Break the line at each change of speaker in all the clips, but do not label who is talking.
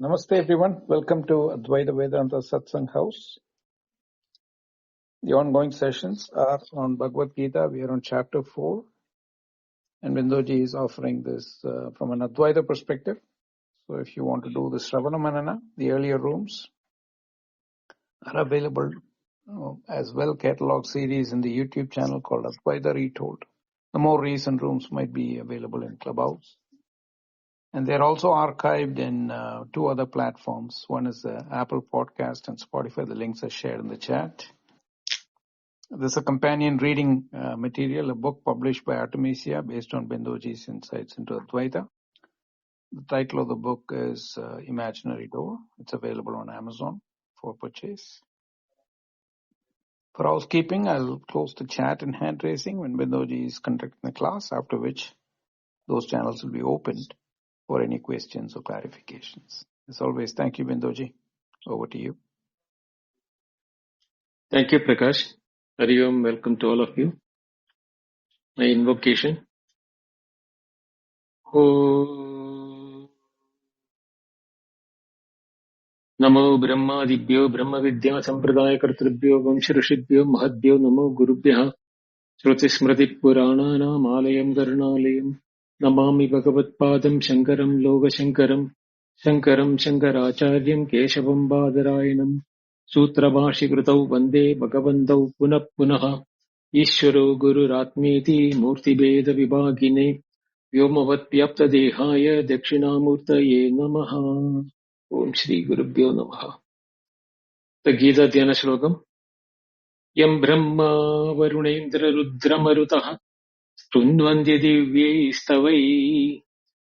Namaste everyone. Welcome to Advaita Vedanta Satsang House. The ongoing sessions are on Bhagavad Gita. We are on chapter 4 and Bindoji is offering this from an Advaita perspective. So if you want to do the Sravana Manana, the earlier rooms are available as well catalog series in the YouTube channel called Advaita Retold. The more recent rooms might be available in Clubhouse. And they're also archived in two other platforms. One is the Apple Podcast and Spotify. The links are shared in the chat. This is a companion reading material, a book published by Artemisia based on Bindoji's insights into Advaita. The title of the book is Imaginary Door. It's available on Amazon for purchase. For housekeeping, I'll close the chat and hand raising when Bindoji is conducting the class, after which those channels will be opened for any questions or clarifications. As always, thank you, Bindoji. Over to you.
Thank you, Prakash. Hari Om, welcome to all of you. My invocation. Om Namo Brahmadibhyo Brahma Vidya Sampradaya Kartribhyo Vamshi Rishibhyo Mahadbhyo Namo Gurubhyaha Shruti Smriti Purananam Alayam Karunalayam Namami Bhagavad Padam Shankaram Loga Shankaram Shankaracharyam Keshavam Badarayanam Sutrabhashi Kritau Vande Bhagavantau Punah Punaha Ishvaro Guru Ratmeti Murti Beda Vibhagine Vyomavat Vyapta Dehaya Dakshinamurtaye Namaha. Om Shri Gurubhyo Namaha. The Gita Dhyana Shlokam. Yam Brahma Varunendra Rudra Marutaha Stundvandya Divye Stavai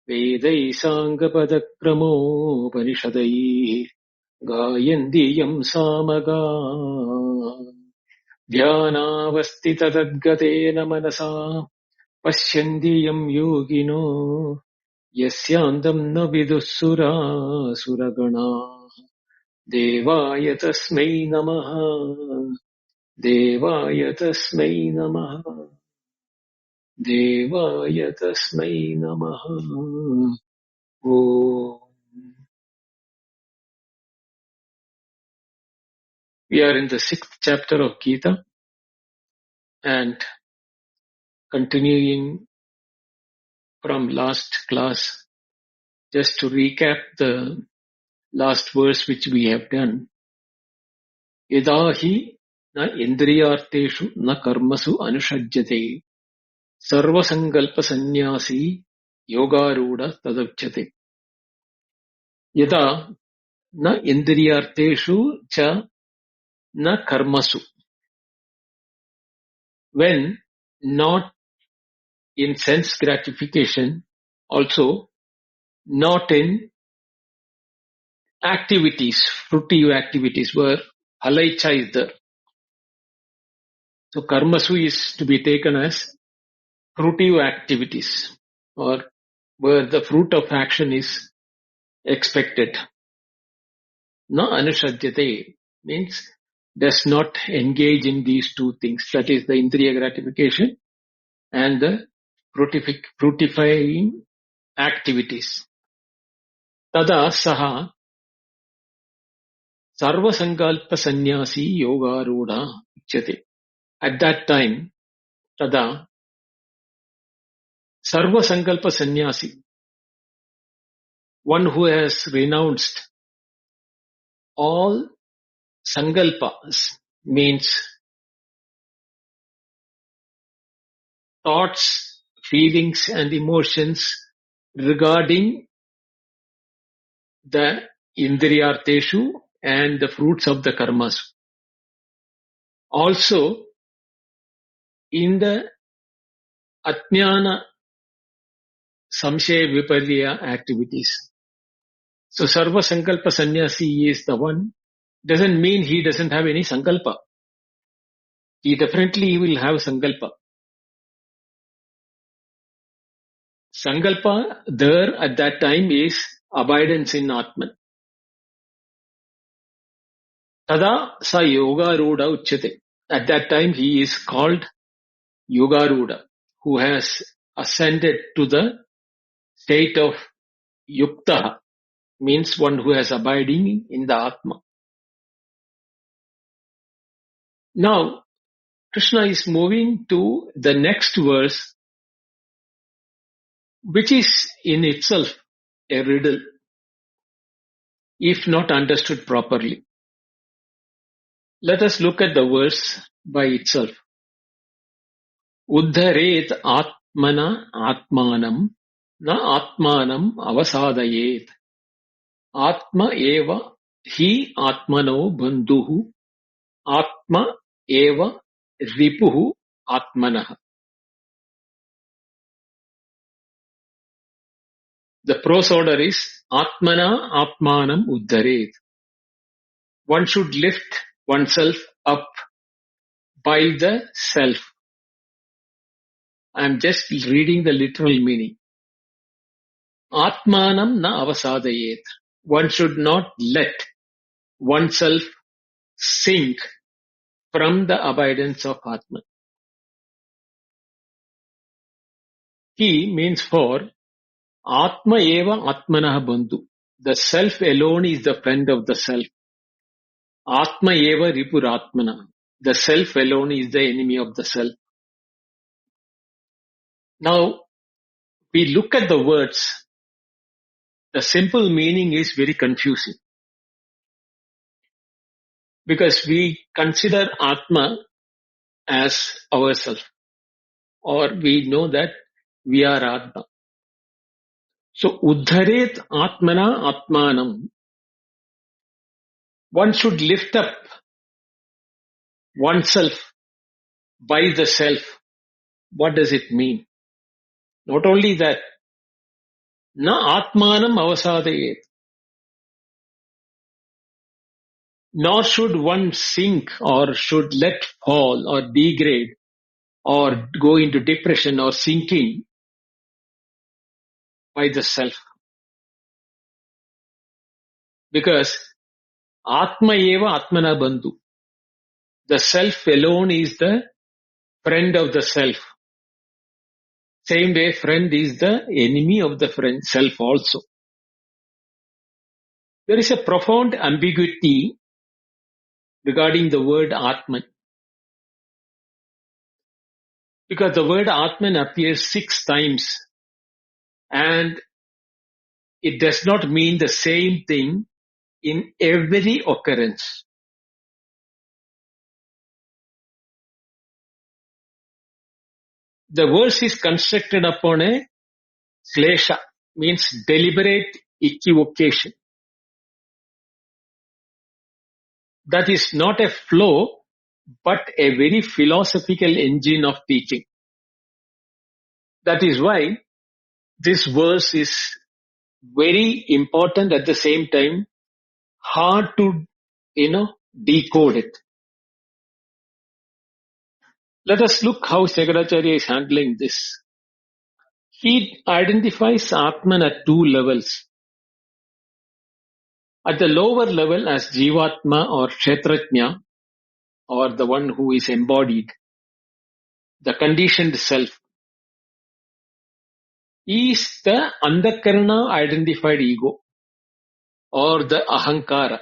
Vedai Sangapada Panishadai Gayandiyam Samaga Dhyanavastita Tadgatena Manasa Pashyandiyam Yogino Yasyandam na Vidussura Suragana Devaya Tasmai Namaha Devaya Tasmai Namaha Devaya Tasmai Namaha. Oh. We are in the 6th chapter of Gita and continuing from last class. Just to recap the last verse which we have done. Yadahi na indriyarteshu na karmasu anushajyate sarvasankalpa sannyasi yogaruda tadavchate. Yada na indriyarteshu cha na karmasu. When not in sense gratification, also not in activities, fruitive activities where halaicha is there. So karmasu is to be taken as fruitive activities or where the fruit of action is expected. Na anushajyate means does not engage in these two things. That is the indriya gratification and the fructifying activities. Tada saha sarva sankalpa sannyasi yoga rudha uchyate. At that time, tada sarva sankalpa sannyasi, one who has renounced all sankalpas, means thoughts, feelings and emotions regarding the indriyarteshu and the fruits of the karmas. Also, in the ajnana samshaya viparya activities. So, sarva sankalpa sannyasi is the one. Doesn't mean he doesn't have any sankalpa. He definitely will have sankalpa. Sankalpa there at that time is abidance in Atman. Tada sa yogaruda uchyate. At that time he is called yogaruda, who has ascended to the state of yukta, means one who is abiding in the Atma. Now, Krishna is moving to the next verse, which is in itself a riddle, if not understood properly. Let us look at the verse by itself. Uddharet atmana atmanam na atmanam avasadayet. Atma eva hi atmano bandhuhu. Atma eva ripuhu atmanah. The prose order is Atmana Atmanam Uddharet. One should lift oneself up by the self. I am just reading the literal meaning. Atmanam na avasadayet. One should not let oneself sink from the abidance of Atman. He means for Atma eva Atmanah Bandhu. The self alone is the friend of the self. Atma eva Ripur Atmana. The self alone is the enemy of the self. Now, we look at the words. The simple meaning is very confusing. Because we consider Atma as ourself. Or we know that we are Atma. So, Uddharet Atmana Atmanam. One should lift up oneself by the self. What does it mean? Not only that, na Atmanam avasadayet. Nor should one sink or should let fall or degrade or go into depression or sinking by the self. Because Atma eva Atmana Bandhu. The self alone is the friend of the self. Same way, friend is the enemy of the friend self also. There is a profound ambiguity regarding the word Atman. Because the word Atman appears 6 times and it does not mean the same thing in every occurrence. The verse is constructed upon a klesha, means deliberate equivocation. That is not a flow, but a very philosophical engine of teaching. That is why this verse is very important, at the same time hard to, decode it. Let us look how Shankaracharya is handling this. He identifies Atman at 2 levels. At the lower level as Jivatma or Kshetrajna, or the one who is embodied, the conditioned self, is the Andakarana identified ego, or the Ahankara,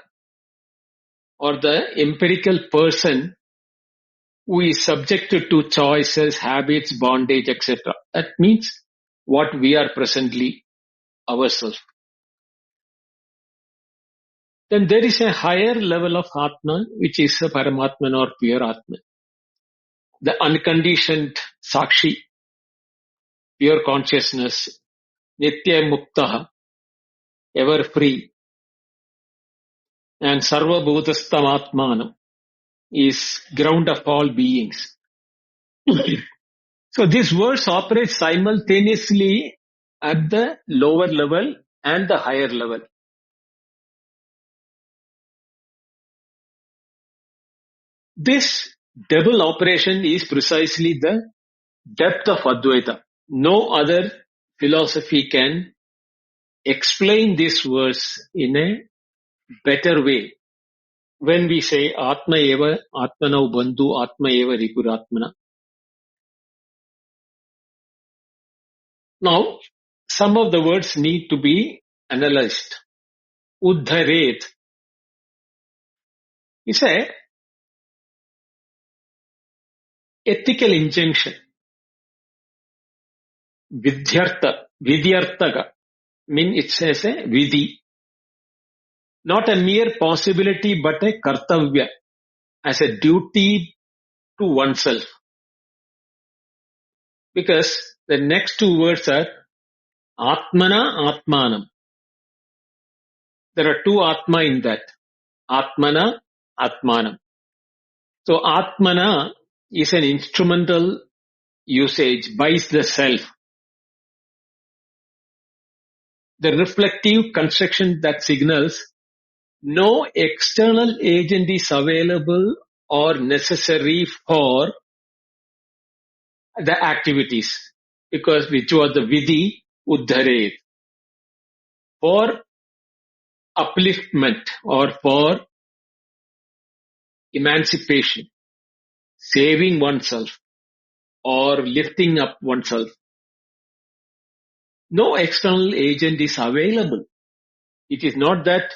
or the empirical person who is subjected to choices, habits, bondage, etc. That means what we are presently ourselves. Then there is a higher level of Atman, which is a Paramatman or pure Atman. The unconditioned Sakshi, pure consciousness, Nitya Muktaha, ever free, and Sarva Bhutastam Atmanam is ground of all beings. So this verse operates simultaneously at the lower level and the higher level. This double operation is precisely the depth of Advaita. No other philosophy can explain this verse in a better way. When we say Atma eva Atmanau Bandhu, Atma eva Ripuratmana. Now, some of the words need to be analyzed. uddharet is a ethical injunction. Vidyartaka means it says a vidhi, not a mere possibility but a kartavya, as a duty to oneself. Because the next two words are Atmana Atmanam. There are two Atma in that. Atmana Atmanam. So Atmana is an instrumental usage by the self. The reflective construction that signals no external agent is available or necessary for the activities. Because which was the vidhi uddharet. For upliftment or for emancipation, saving oneself or lifting up oneself. No external agent is available. It is not that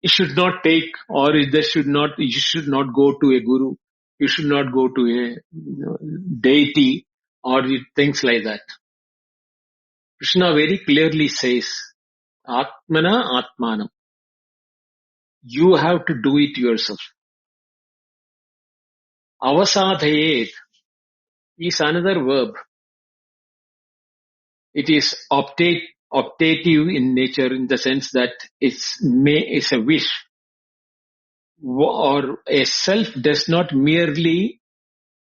you should not take or you should not go to a guru, you should not go to a deity or things like that. Krishna very clearly says, Atmana Atmanam. You have to do it yourself. Avasadhayet is another verb. It is optative in nature in the sense that it's a wish, or a self does not merely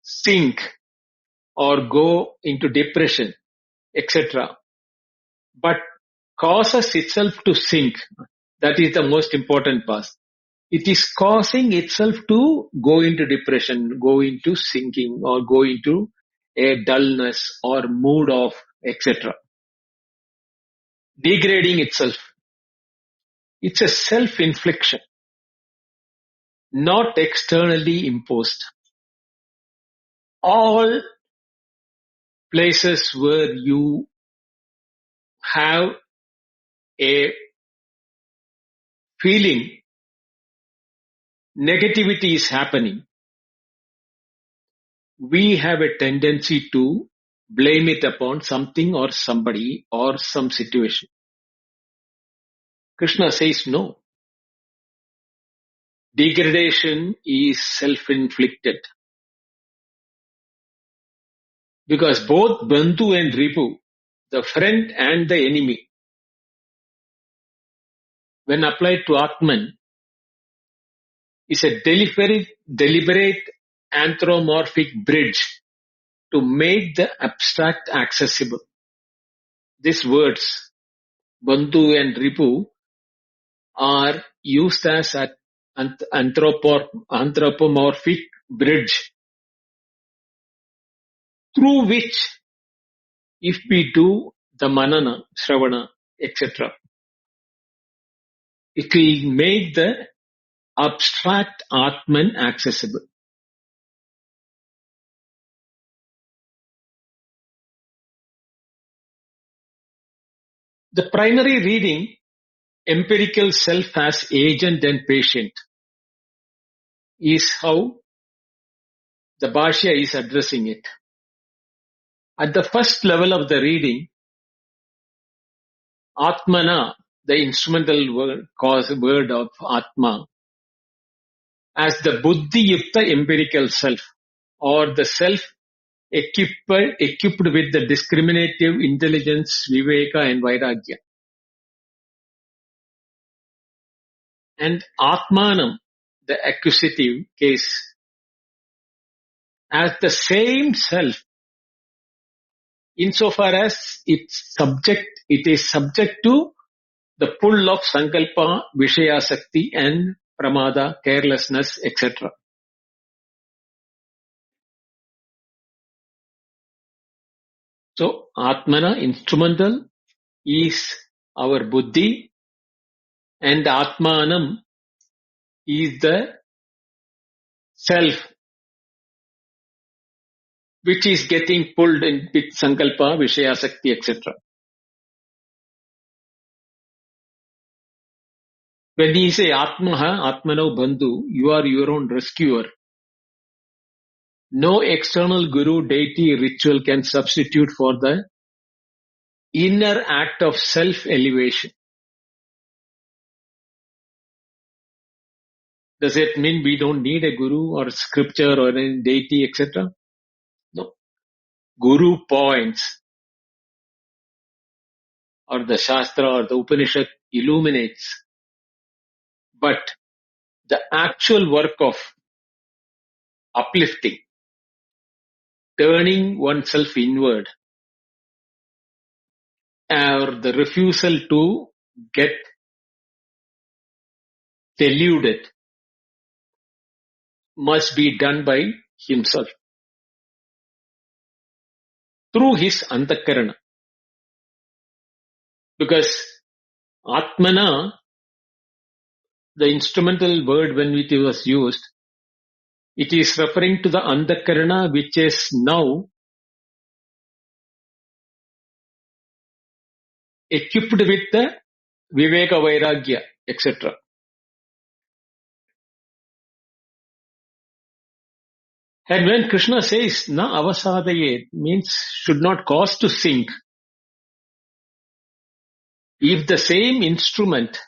sink or go into depression, etc., but causes itself to sink. That is the most important part. It is causing itself to go into depression, go into sinking, or go into a dullness or mood of, etc. Degrading itself. It's a self-infliction, not externally imposed. All places where you have a feeling negativity is happening, we have a tendency to blame it upon something or somebody or some situation. Krishna says no. Degradation is self-inflicted. Because both Bandhu and Ripu, the friend and the enemy, when applied to Atman, is a deliberate anthropomorphic bridge to make the abstract accessible. These words, Bandhu and Ripu, are used as an anthropomorphic bridge through which, if we do the manana, shravana, etc., it will make the abstract Atman accessible. The primary reading, empirical self as agent and patient, is how the Bhashya is addressing it. At the first level of the reading, Atmana, the instrumental word of Atma, as the Buddhi Yukta empirical self, or the self equipped with the discriminative intelligence, Viveka and Vairagya. And Atmanam, the accusative case, as the same self, insofar as it is subject to the pull of Sankalpa, Vishayasakti and Pramada, carelessness, etc. So, Atmana, instrumental, is our Buddhi, and Atmanam is the self which is getting pulled in with Sankalpa, Vishayasakti, etc. When he say Atmaha, Atmano Bandhu, you are your own rescuer. No external guru, deity, ritual can substitute for the inner act of self-elevation. Does it mean we don't need a guru or scripture or a deity, etc.? No. Guru points or the Shastra or the Upanishad illuminates. But the actual work of uplifting, turning oneself inward, or the refusal to get deluded must be done by himself through his antakarana. Because Atmana, the instrumental word when it was used, it is referring to the antakarana which is now equipped with the viveka vairagya, etc. And when Krishna says na avasadaye, means should not cause to sink. If the same instrument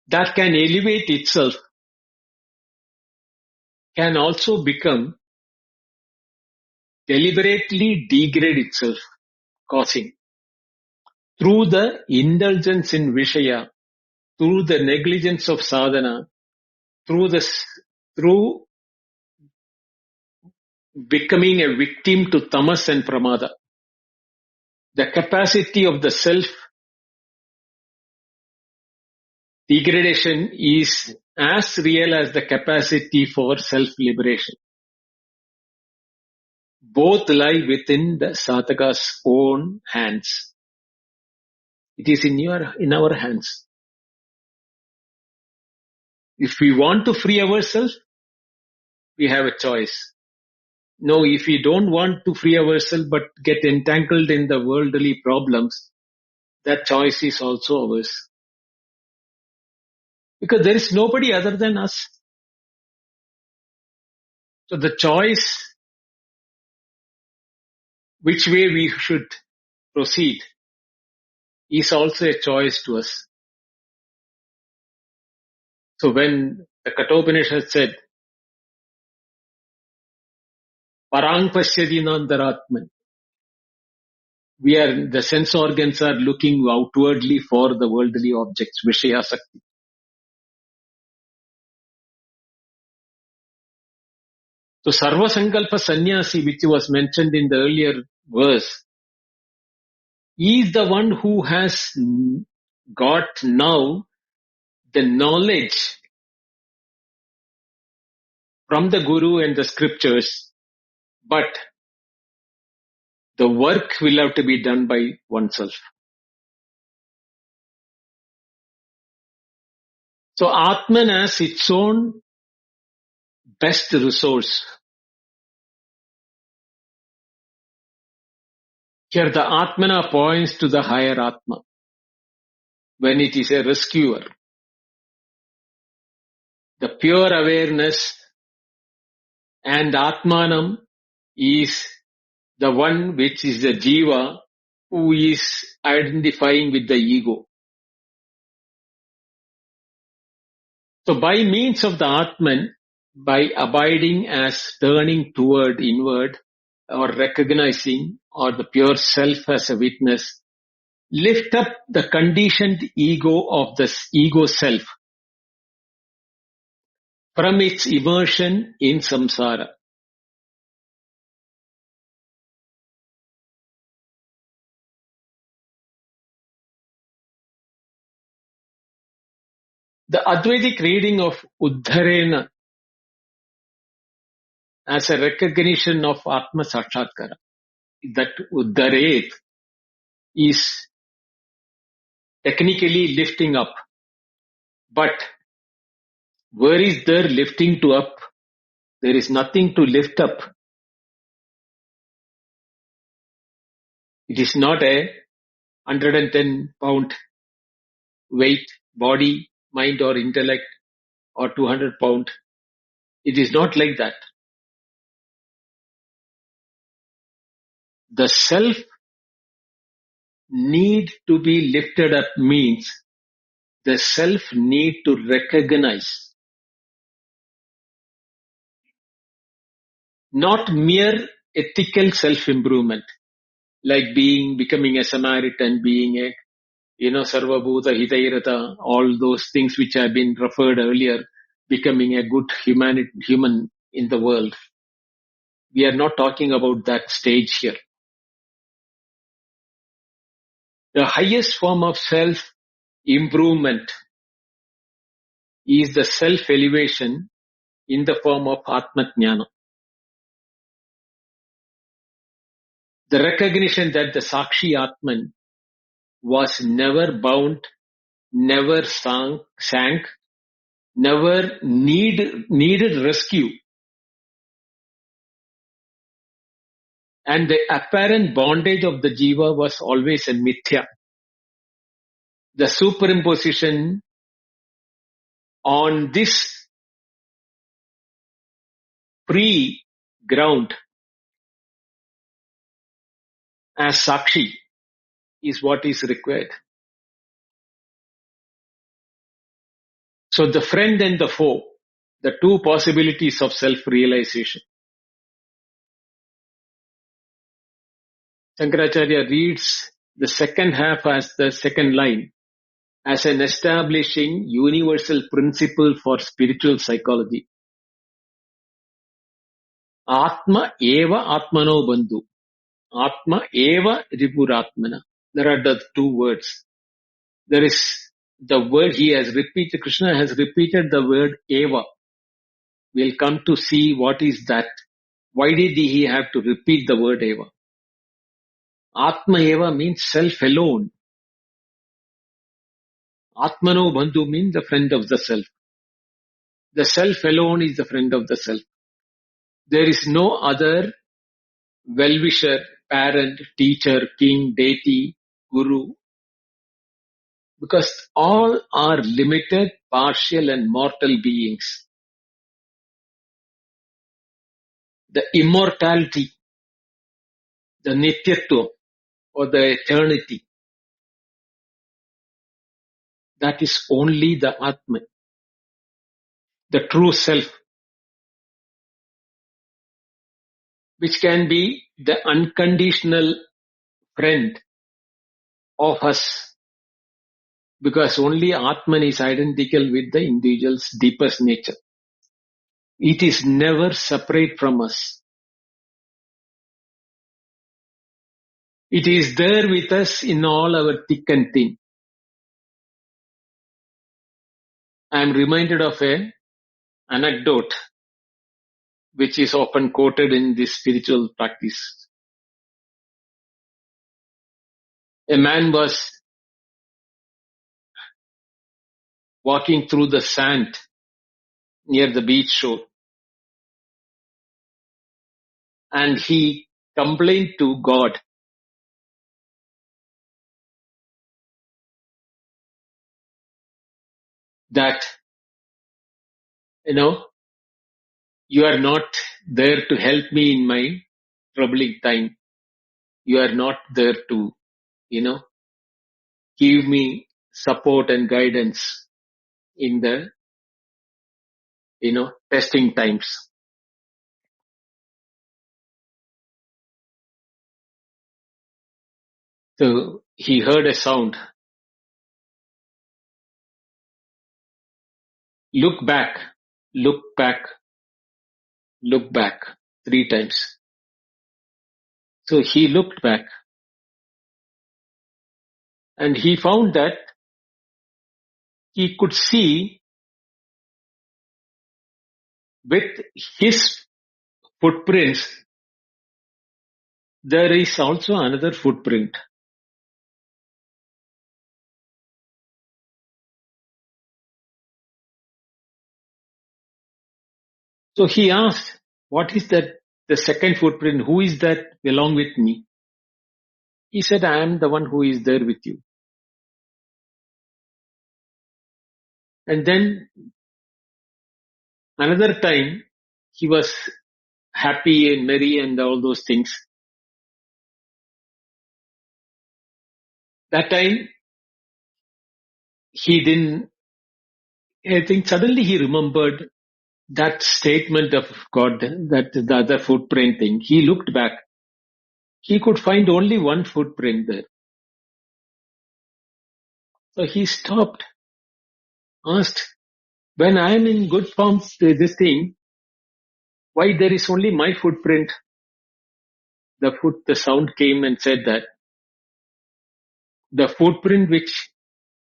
that can elevate itself can also become deliberately degrade itself, causing through the indulgence in Vishaya, through the negligence of sadhana, through becoming a victim to tamas and pramada. The capacity of the self degradation is as real as the capacity for self liberation. Both lie within the sadhaka's own hands. It is in our hands. If we want to free ourselves, we have a choice. No, if we don't want to free ourselves but get entangled in the worldly problems, that choice is also ours. Because there is nobody other than us. So the choice, which way we should proceed, is also a choice to us. So when the Kathopanishad said, Parang Pasyadi Nandaratman, the sense organs are looking outwardly for the worldly objects, Vishaya Sakti. So Sarva Sankalpa Sannyasi, which was mentioned in the earlier verse, is the one who has got now the knowledge from the Guru and the scriptures, but the work will have to be done by oneself. So Atman has its own best resource. Here the Atmana points to the higher Atma when it is a rescuer. The pure awareness and Atmanam is the one which is the Jiva who is identifying with the ego. So by means of the Atman, by abiding as turning toward inward or recognizing or the pure self as a witness, lift up the conditioned ego of the ego self from its immersion in samsara. The Advaitic reading of Uddharena as a recognition of Atma Sakshatkara, that Uddharet is technically lifting up. But where is there lifting to up? There is nothing to lift up. It is not a 110-pound weight, body, mind or intellect or 200 pound. It is not like that. The self need to be lifted up means the self need to recognize, not mere ethical self-improvement, like becoming a Samaritan, being a, Sarvabhuta Hitairata, all those things which have been referred earlier, becoming a good human in the world. We are not talking about that stage here. The highest form of self-improvement is the self-elevation in the form of Atma Jnana. The recognition that the Sakshi Atman was never bound, never sank, never needed rescue. And the apparent bondage of the jiva was always a mithya. The superimposition on this pre-ground as Sakshi is what is required. So the friend and the foe, the two possibilities of self-realization. Shankaracharya reads the second half as the second line as an establishing universal principle for spiritual psychology. Atma eva atmano bandhu. Atma eva ripuratmana. There are the two words. There is the word he has repeated, Krishna has repeated the word eva. We'll come to see what is that. Why did he have to repeat the word eva? Atma eva means self alone. Atmano bandhu means the friend of the self. The self alone is the friend of the self. There is no other well-wisher, parent, teacher, king, deity, guru, because all are limited, partial and mortal beings. The immortality, the nityatva or the eternity, that is only the Atman, the true self, which can be the unconditional friend of us, because only Atman is identical with the individual's deepest nature. It is never separate from us. It is there with us in all our thick and thin. I am reminded of an anecdote which is often quoted in this spiritual practice. A man was walking through the sand near the beach shore, and he complained to God that, you are not there to help me in my troubling time. You are not there to, give me support and guidance in the, testing times. So he heard a sound. Look back, look back, look back 3 times. So he looked back and he found that he could see with his footprints, there is also another footprint. So he asked, what is that, the second footprint? Who is that along with me? He said, I am the one who is there with you. And then another time, he was happy and merry and all those things. That time, he didn't, I think suddenly he remembered that statement of God, that the other footprint thing. He looked back. He could find only one footprint there. So he stopped, asked, when I am in good form, this thing, why there is only my footprint? The sound came and said that the footprint which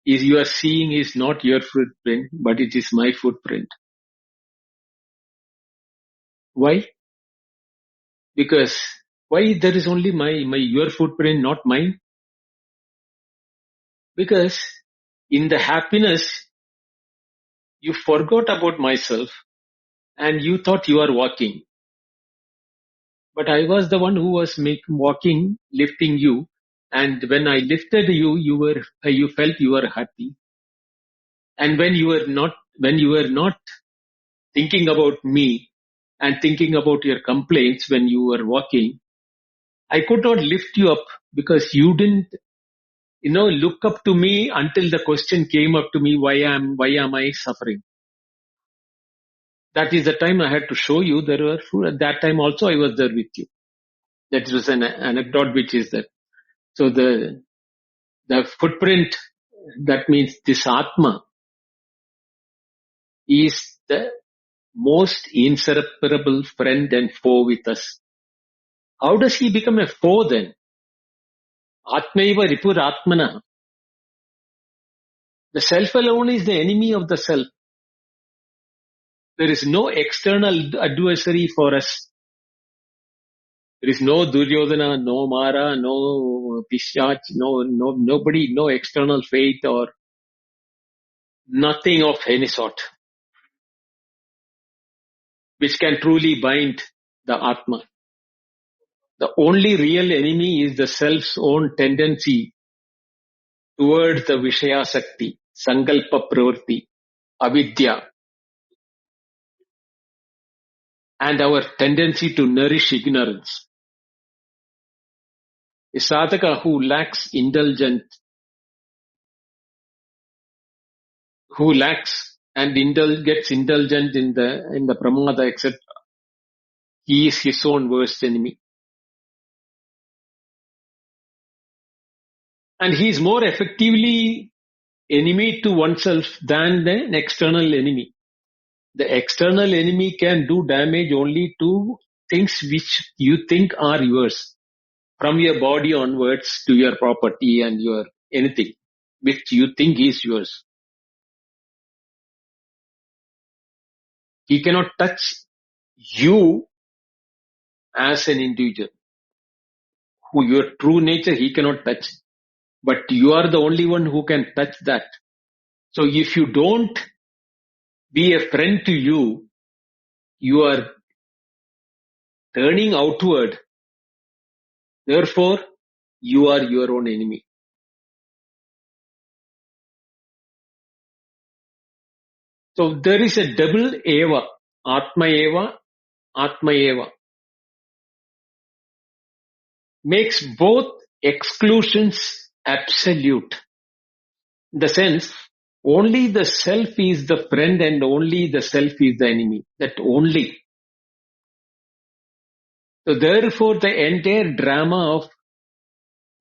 is you are seeing is not your footprint, but it is my footprint. Why? Because why there is only your footprint, not mine? Because in the happiness, you forgot about myself and you thought you are walking. But I was the one who was walking, lifting you. And when I lifted you, you felt you were happy. And when you were not thinking about me and thinking about your complaints when you were walking, I could not lift you up because you didn't, look up to me until the question came up to me, why am I suffering? That is the time I had to show you there were food. At that time also I was there with you. That was an anecdote which is that. So the footprint, that means this Atma, is the most inseparable friend and foe with us. How does he become a foe then? Atmaiva ripur atmana. The self alone is the enemy of the self. There is no external adversary for us. There is no Duryodhana, no Mara, no Pishach, nobody, no external fate or nothing of any sort which can truly bind the Atma. The only real enemy is the self's own tendency towards the Vishaya Sakti, Sankalpa Pravritti, Avidya, and our tendency to nourish ignorance. A sadhaka who lacks and gets indulgent in the pramada, etc., he is his own worst enemy. And he is more effectively enemy to oneself than an external enemy. The external enemy can do damage only to things which you think are yours, from your body onwards to your property and your anything which you think is yours. He cannot touch you as an individual. Who your true nature he cannot touch. But you are the only one who can touch that. So if you don't be a friend to you, you are turning outward. Therefore, you are your own enemy. So there is a double eva, Atma eva, Atma eva. Makes both exclusions absolute. In the sense, only the self is the friend and only the self is the enemy. That only. So therefore the entire drama of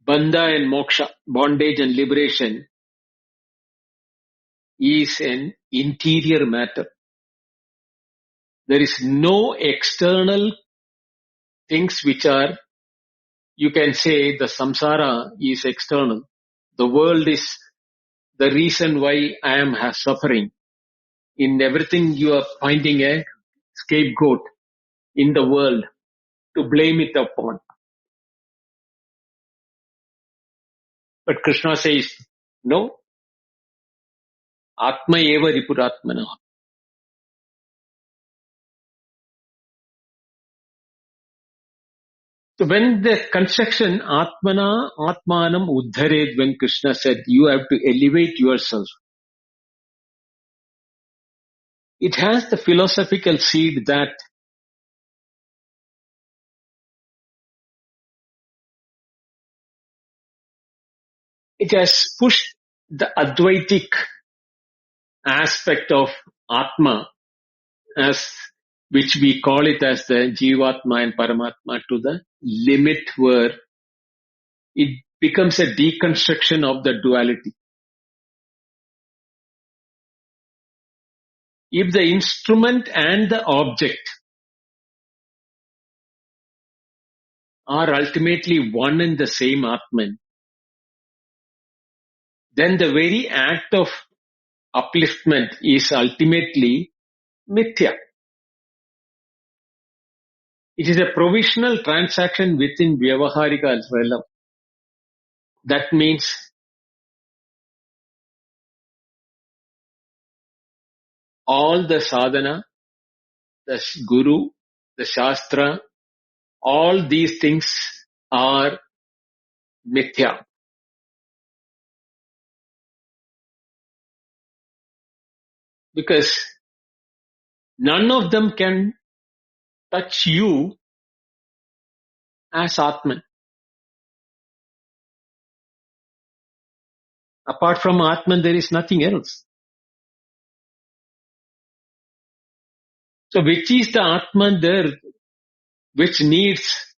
bandha and moksha, bondage and liberation, is an interior matter. There is no external things which are, you can say the samsara is external. The world is the reason why I am suffering. In everything you are finding a scapegoat in the world to blame it upon. But Krishna says, no, Atma eva ripuratmana. So when the construction Atmanam Uddhared, when Krishna said, you have to elevate yourself. it has the philosophical seed that it has pushed the Advaitic aspect of Atma, as which we call it as the Jivatma and Paramatma, to the limit where it becomes a deconstruction of the duality. If the instrument and the object are ultimately one and the same Atman, then the very act of upliftment is ultimately mithya. It is a provisional transaction within Vyavaharika realm. That means all the sadhana, the guru, the shastra, all these things are mithya. Because none of them can touch you as Atman. Apart from Atman, there is nothing else. So which is the Atman there which needs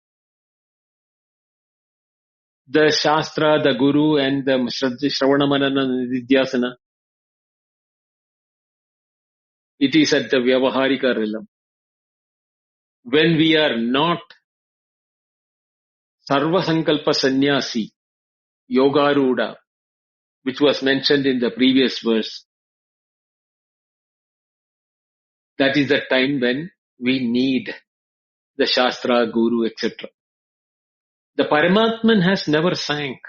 the Shastra, the Guru and the Shravana Manana Nidhyasana? It is at the Vyavaharika realm. When we are not Sarva Sankalpa Sannyasi, Yogaruda, which was mentioned in the previous verse, that is the time when we need the Shastra, Guru, etc. The Paramatman has never sank.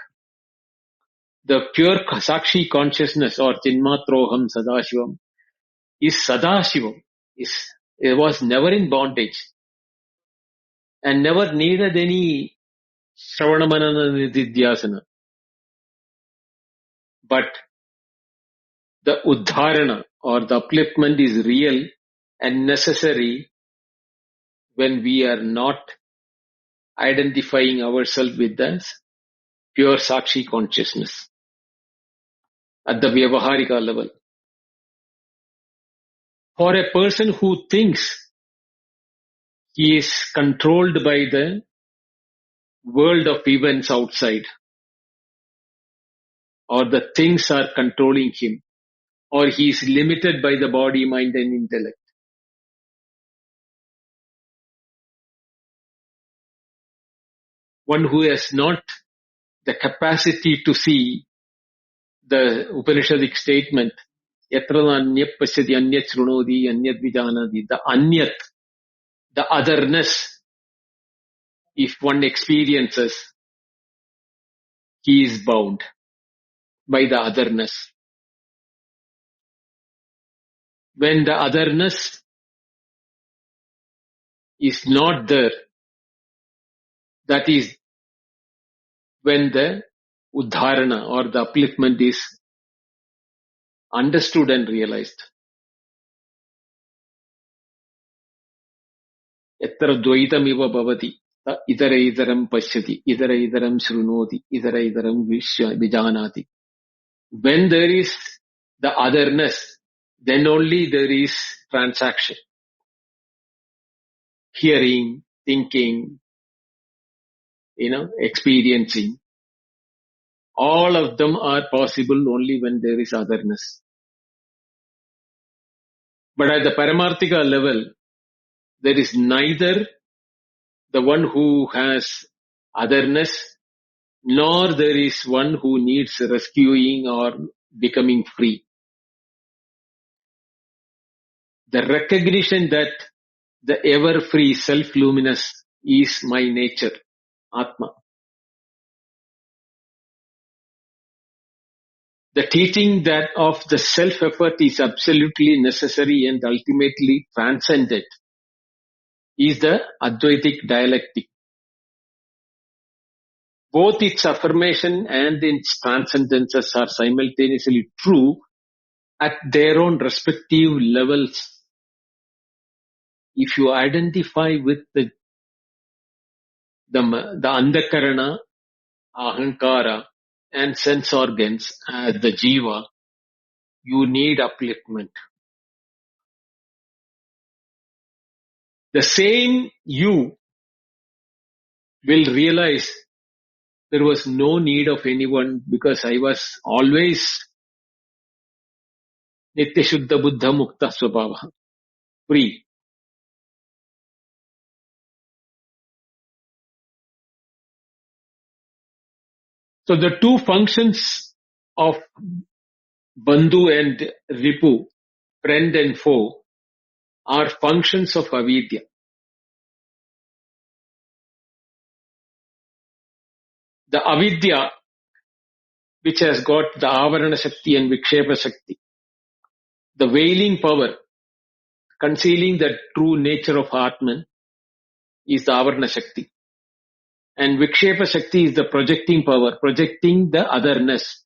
The pure Sakshi consciousness or Chinmatroham Sadashivam is Sadashivam. It was never in bondage and never needed any Shravana Manana Nidhyasana. But the Uddharana or the upliftment is real and necessary when we are not identifying ourselves with the pure Sakshi consciousness at the Vyavaharika level. For a person who thinks he is controlled by the world of events outside, or the things are controlling him, or he is limited by the body, mind and intellect, one who has not the capacity to see the Upanishadic statement, Yatra anyat pasyati anyat shrunodi anyat vijanati, the anyat, the otherness, if one experiences, he is bound by the otherness. When the otherness is not there, that is when the Uddharana or the upliftment is understood and realized. Yatra dvaitam iva bhavati, idara idaram pashyati, idara idaram shrunoti, idara idaram vijanati. When there is the otherness, then only there is transaction. Hearing, thinking, experiencing. All of them are possible only when there is otherness. But at the Paramarthika level, there is neither the one who has otherness, nor there is one who needs rescuing or becoming free. The recognition that the ever-free self-luminous is my nature, Atma. The teaching that of the self-effort is absolutely necessary and ultimately transcendent is the Advaitic dialectic. Both its affirmation and its transcendences are simultaneously true at their own respective levels if you identify with the andakarana, ahankara, and sense organs as the jiva, you need upliftment. The same you will realize there was no need of anyone because I was always Nitya Shuddha Buddha Mukta Swabhava, free. So the two functions of Bandhu and Ripu, friend and foe, are functions of avidya. The avidya, which has got the avarana shakti and vikshepa shakti, the veiling power, concealing the true nature of Atman, is the avarana shakti. And vikshepa shakti is the projecting power, projecting the otherness,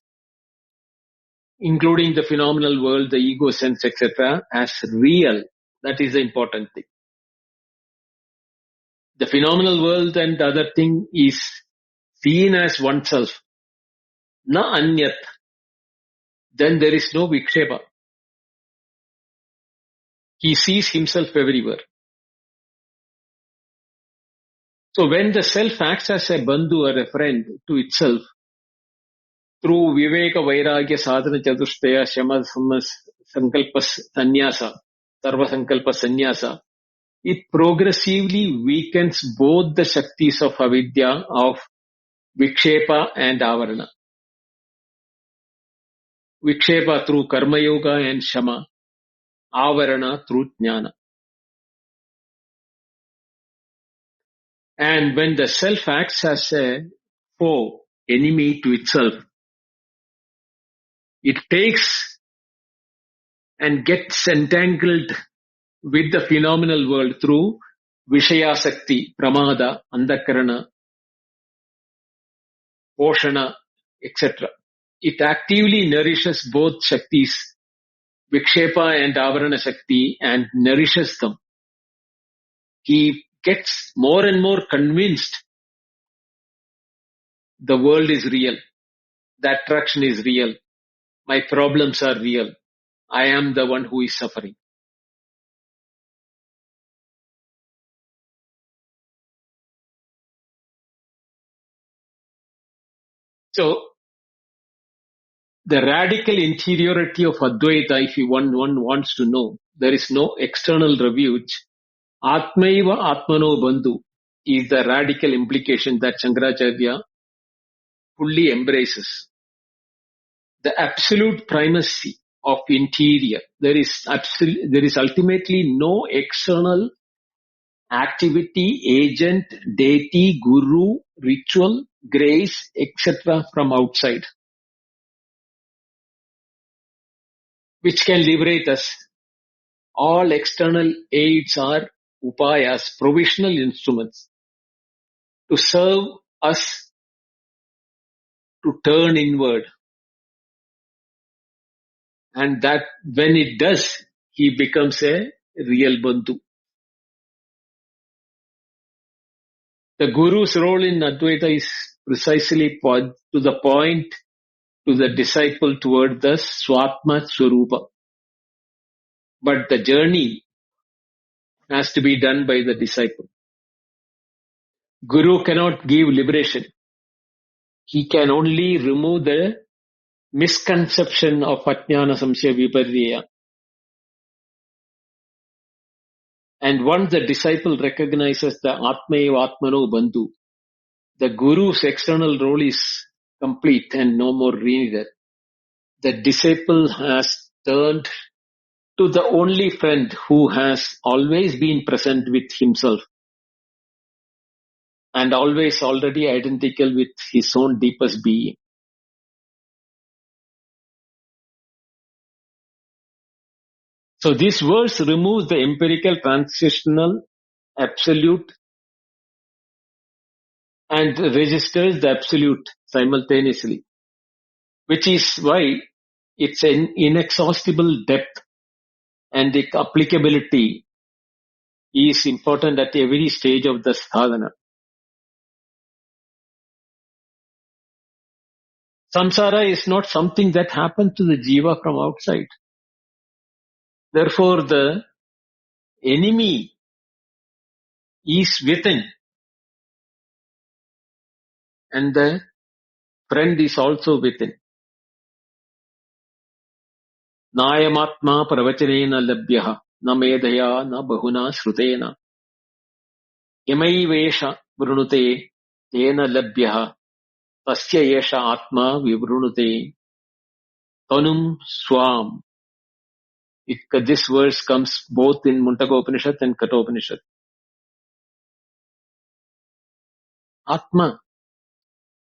including the phenomenal world, the ego sense, etc., as real. That is the important thing. The phenomenal world and the other thing is seen as oneself, na anyat. Then there is no vikshepa. He sees himself everywhere. So when the self acts as a bandhu or a friend to itself, through viveka, vairagya, sadhana, chatushtaya, shama, sankalpa, sannyasa, sarva sankalpa, sannyasa, it progressively weakens both the shaktis of avidya, of vikshepa and avarana. Vikshepa through karma yoga and shama, avarana through jnana. And when the self acts as a foe, enemy to itself, it takes and gets entangled with the phenomenal world through Vishaya Sakti, Pramada, Andakarana, Poshana, etc. It actively nourishes both Shaktis, Vikshepa and Avarana Shakti, and nourishes them. He gets more and more convinced the world is real, the attraction is real, my problems are real, I am the one who is suffering. So, the radical interiority of Advaita, if one wants to know, there is no external refuge. Atmaiva Atmano Bandhu is the radical implication that Shankaracharya fully embraces. The absolute primacy of interior. There is ultimately no external activity, agent, deity, guru, ritual, grace, etc. from outside, which can liberate us. All external aids are upayas, provisional instruments to serve us to turn inward. And that when it does, he becomes a real bandhu. The guru's role in Advaita is precisely to the point to the disciple toward the Swatma Swarupa. But the journey has to be done by the disciple. Guru cannot give liberation. He can only remove the misconception of Ajnana Samshaya Viparya. And once the disciple recognizes the Atmaiva Atmano Bandhu, the Guru's external role is complete and no more needed. The disciple has turned to the only friend who has always been present with himself and always already identical with his own deepest being. So this verse removes the empirical, transitional, absolute and registers the absolute simultaneously, which is why it's an inexhaustible depth and the applicability is important at every stage of the sadhana. Samsara is not something that happens to the jiva from outside. Therefore, the enemy is within and the friend is also within. Nayamatma pravachanena labhyaha na medhaya na bahuna shrutena yamaivesha vrunute tena labhyaha tasya yesha atma vivrunute tanum swam. This verse comes both in Mundaka Upanishad and Katha Upanishad. Atma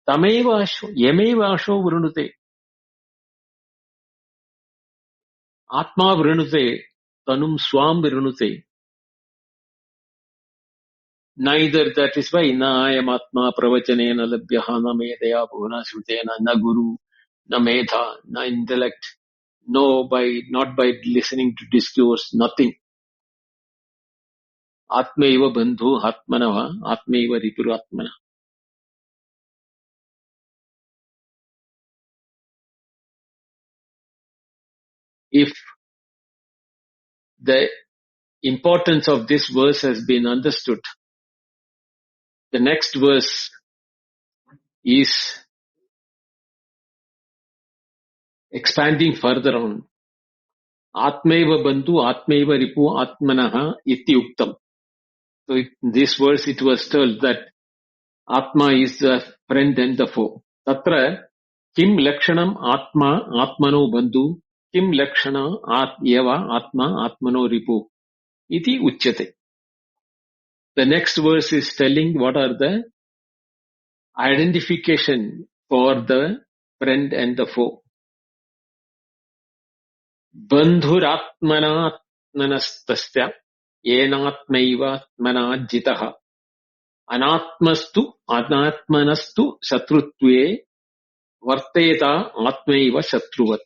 tameva asho yameva asho vrunute. Atma vrunute tanum swam vrunute. Neither that is why na ayam atma pravachanena labhyaha na medaya bhuvana shrutena na guru na medha na intellect, no not by listening to discourse, nothing. Atmaiva bandhu atmanava atmaiva ripuratmana. If the importance of this verse has been understood, the next verse is expanding further on. Atmaiva bandhu atmaiva ripu atmanaha iti uktam. So in this verse it was told that Atma is the friend and the foe. Tatra kim lakshanam atma atmano bandhu kim lakshana eva atma atmano ripu iti uchyate. The next verse is telling what are the identification for the friend and the foe. Bandhuratmana atmanastasya yenatmaiva atmana jitaha anatmastu anatmanastu shatrutve varteta atmaiva shatruvat.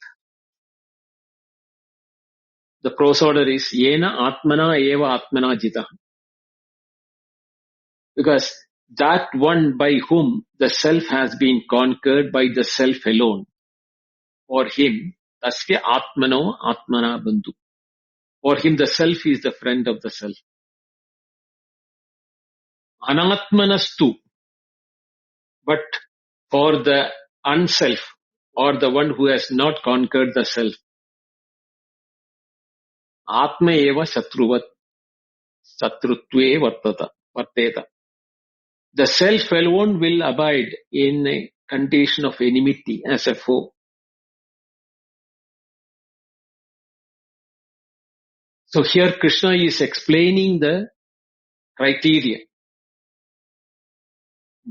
The prose order is yena atmana eva atmana jitaha. Because that one by whom the self has been conquered by the self alone, for him, tasya atmano atmana bandhu. For him the self is the friend of the self. Anatmanastu, but for the unself or the one who has not conquered the self, atma eva shatruvat shatrutve varteta. The self alone will abide in a condition of enmity as a foe. So here Krishna is explaining the criteria.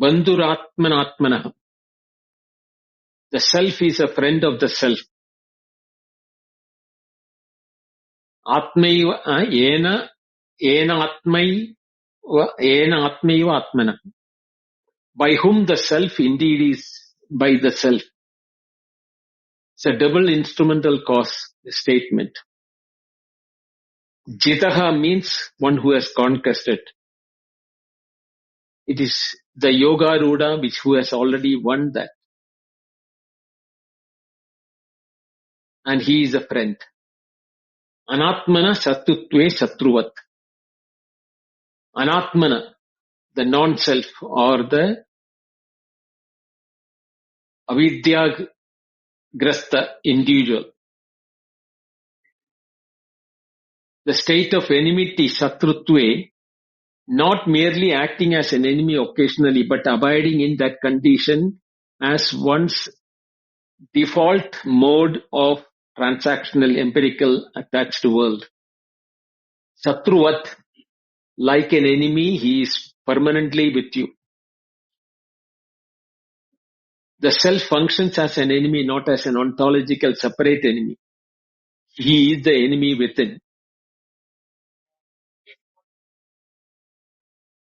Bandhuratmanatmana. The self is a friend of the self. Atmaiva yena atmaiva atmana. By whom the self indeed is by the self. It's a double instrumental cause statement. Jitaha means one who has conquered. It is the yoga ruda who has already won that. And he is a friend. Anatmana sattutve satruvat. Anatmana, the non-self or the avidya grasta individual. The state of enmity, satrutve, not merely acting as an enemy occasionally, but abiding in that condition as one's default mode of transactional, empirical, attached world. Satruvat, like an enemy, he is permanently with you. The self functions as an enemy, not as an ontological separate enemy. He is the enemy within.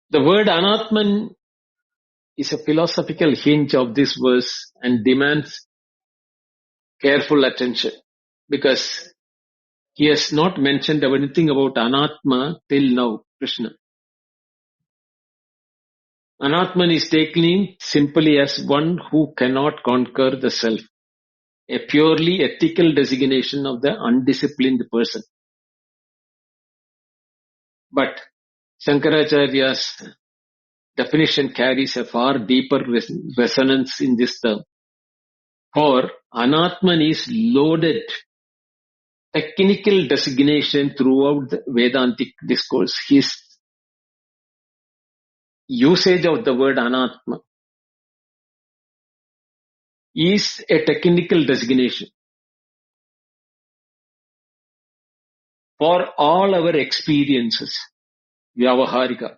The word anatman is a philosophical hinge of this verse and demands careful attention, because He has not mentioned anything about Anatma till now, Krishna. Anatman is taken simply as one who cannot conquer the self, a purely ethical designation of the undisciplined person. But Shankaracharya's definition carries a far deeper resonance in this term. For Anatman is loaded technical designation throughout the Vedantic discourse. His usage of the word Anatma is a technical designation for all our experiences, Vyavaharika.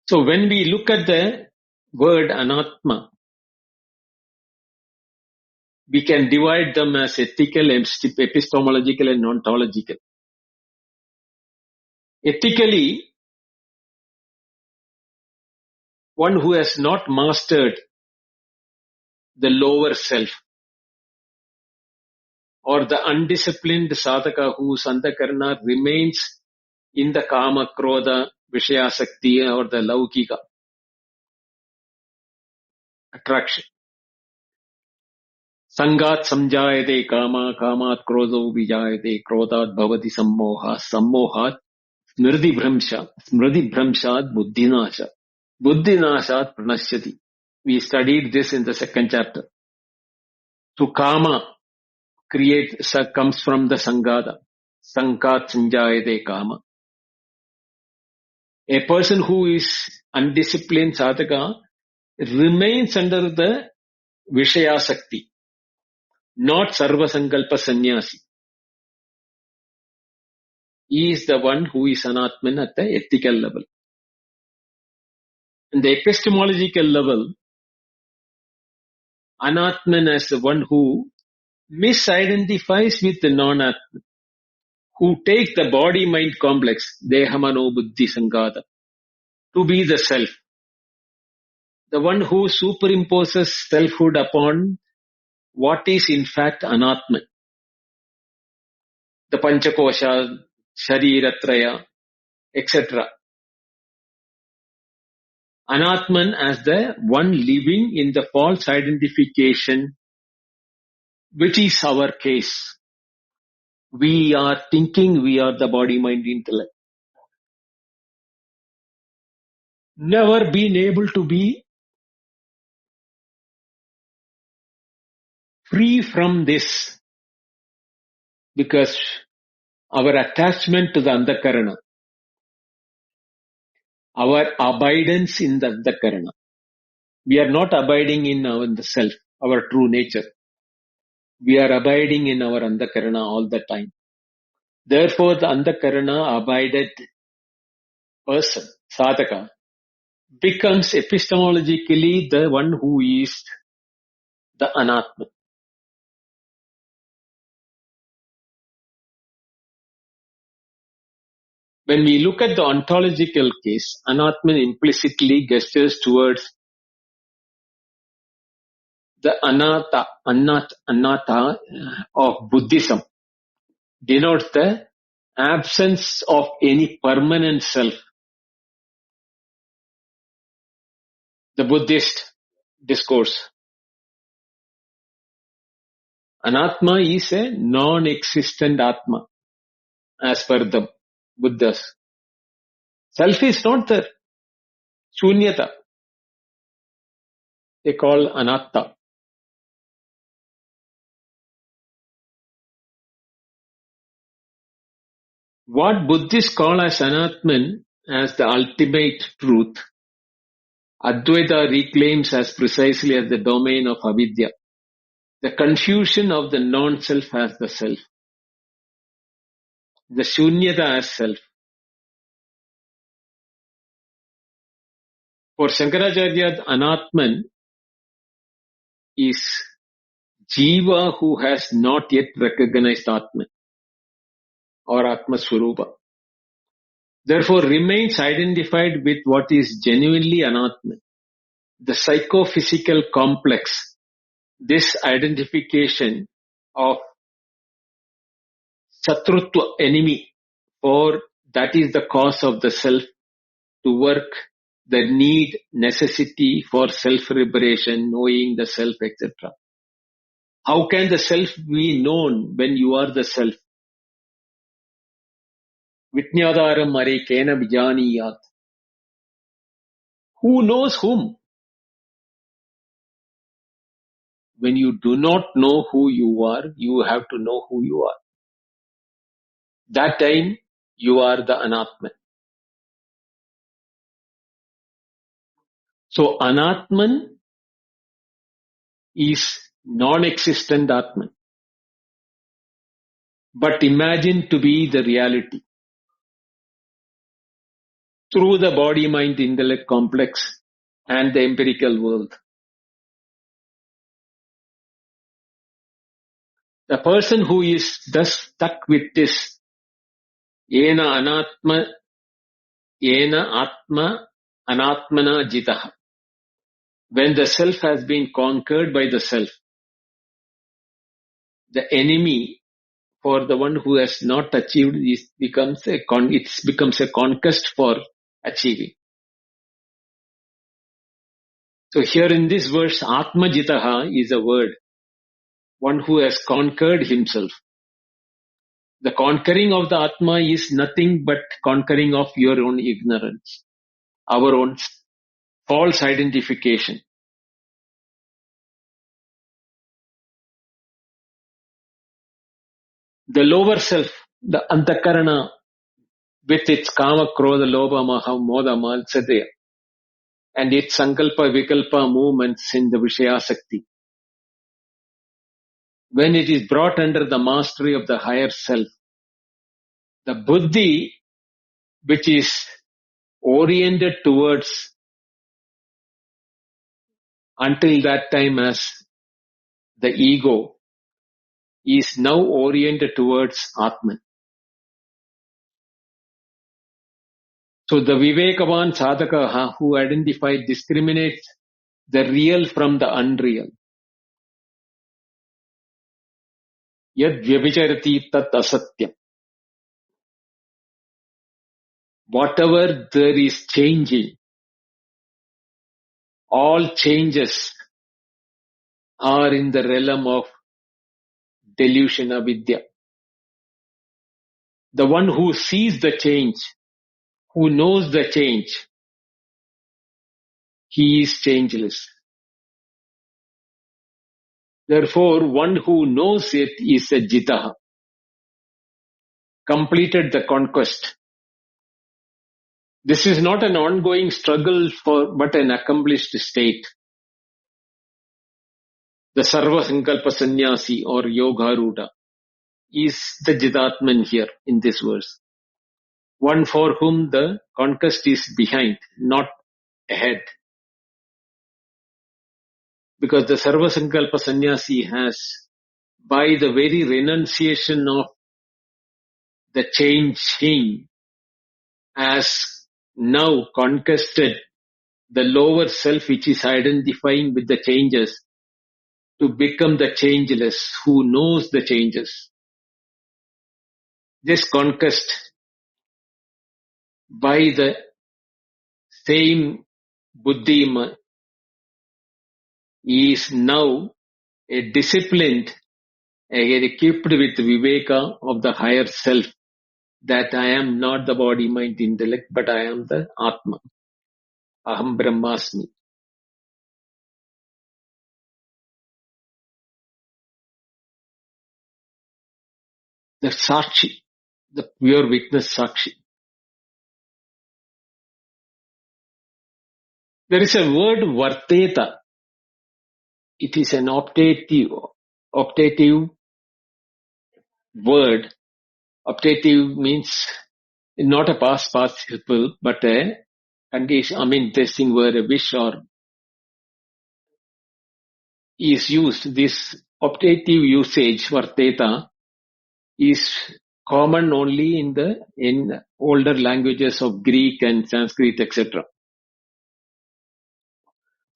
So when we look at the word Anatma, we can divide them as ethical, epistemological and ontological. Ethically, one who has not mastered the lower self, or the undisciplined sadhaka whose antakarana remains in the kama, krodha, vishayasakti or the laukika attraction. Sangat samjayate kama, kamat krodho vijayate, krodhat bhavati sammoha, sammohat smriti bhramshat buddhinasha, buddhinashat pranashyati. We studied this in the second chapter. So kama comes from the sangata. Sangat samjayate kama. A person who is undisciplined sadhaka remains under the Vishayasakti, not Sarvasankalpa Sannyasi. He is the one who is Anatman at the ethical level. In the epistemological level, Anatman as the one who misidentifies with the non-Atman, who take the body-mind complex, Dehamano Buddhi Sangata, to be the self. The one who superimposes selfhood upon what is in fact Anatman. The Panchakosha, Shariratraya, etc. Anatman as the one living in the false identification, which is our case. We are thinking we are the body, mind, intellect. Never been able to be free from this because our attachment to the antakarana, our abidance in the antakarana. We are not abiding in the self, our true nature. We are abiding in our antakarana all the time. Therefore, the antakarana abided person, sadhaka, becomes epistemologically the one who is the anatman. When we look at the ontological case, anatman implicitly gestures towards the anatta of Buddhism, denotes the absence of any permanent self. The Buddhist discourse. Anatma is a non-existent Atma, as per the Buddhas. Self is not there. Shunyata. They call anatta. What Buddhists call as anatman, as the ultimate truth, Advaita reclaims as precisely as the domain of avidya. The confusion of the non-self as the self. The shunyata as self. For Shankaracharya, anatman is jiva who has not yet recognized atman or atma swarupa. Therefore remains identified with what is genuinely anatman. The psychophysical complex, this identification of Shatrutva, enemy, for that is the cause of the self to work, the need, necessity for self-liberation, knowing the self, etc. How can the self be known when you are the self? Vitnyadaram are kena vijaniyat. Who knows whom? When you do not know who you are, you have to know who you are. That time, you are the Anatman. So, Anatman is non-existent Atman. But imagine to be the reality. Through the body-mind-intellect complex and the empirical world. The person who is thus stuck with this Yena Atma Anatmana Jitaha. When the self has been conquered by the self, the enemy for the one who has not achieved becomes a conquest for achieving. So here in this verse, Atma Jitaha is a word, one who has conquered himself. The conquering of the Atma is nothing but conquering of your own ignorance, our own false identification. The lower self, the Antakarana, with its Kama, Krodha, Lobha, Maha, Moda, Malsadya, and its Sankalpa, Vikalpa movements in the Vishayasakti. When it is brought under the mastery of the higher self, the Buddhi, which is oriented towards until that time as the ego, is now oriented towards Atman. So the Vivekavan Sadhaka who discriminates the real from the unreal. Yad vyabhicharati tat asatyam. Whatever there is changing, all changes are in the realm of delusion avidya. The one who sees the change, who knows the change, he is changeless. Therefore, one who knows it is a jitaha, completed the conquest. This is not an ongoing struggle but an accomplished state. The Sarva Sankalpa Sannyasi or Yogaruda is the Jitatman here in this verse. One for whom the conquest is behind, not ahead. Because the Sarva Sankalpa Sannyasi has, by the very renunciation of the changing, has now conquested the lower self which is identifying with the changes to become the changeless who knows the changes. This conquest by the same Buddhi is now a disciplined, equipped with Viveka of the higher self, that I am not the body, mind, intellect, but I am the Atma. Aham Brahmasmi. The Sakshi, the pure witness Sakshi. There is a word Varteta. It is an optative word. Optative means not a past participle, but a condition, testing word, a wish or is used. This optative usage, Varteta, is common only in older languages of Greek and Sanskrit, etc.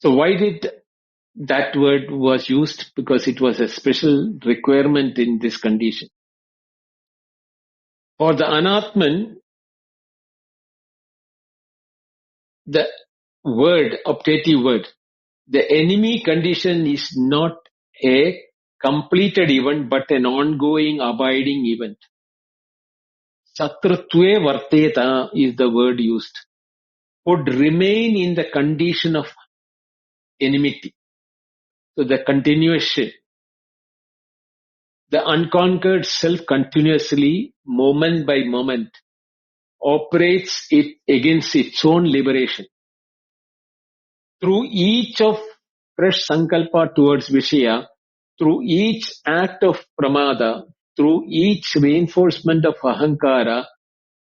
So why did that word was used because it was a special requirement in this condition. For the Anatman, the word, optative word, the enemy condition is not a completed event but an ongoing, abiding event. Satrutve varteta is the word used. Would remain in the condition of enmity. So the continuation, the unconquered self continuously, moment by moment, operates it against its own liberation. Through each of fresh sankalpa towards Vishaya, through each act of pramada, through each reinforcement of ahankara,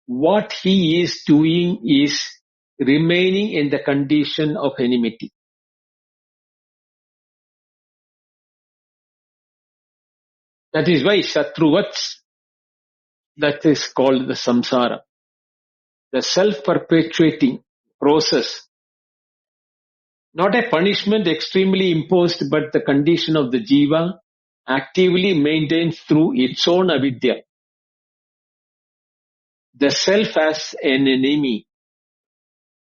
what he is doing is remaining in the condition of enmity. That is why Shatruvats, that is called the samsara. The self-perpetuating process, not a punishment extremely imposed, but the condition of the jiva actively maintained through its own avidya. The self as an enemy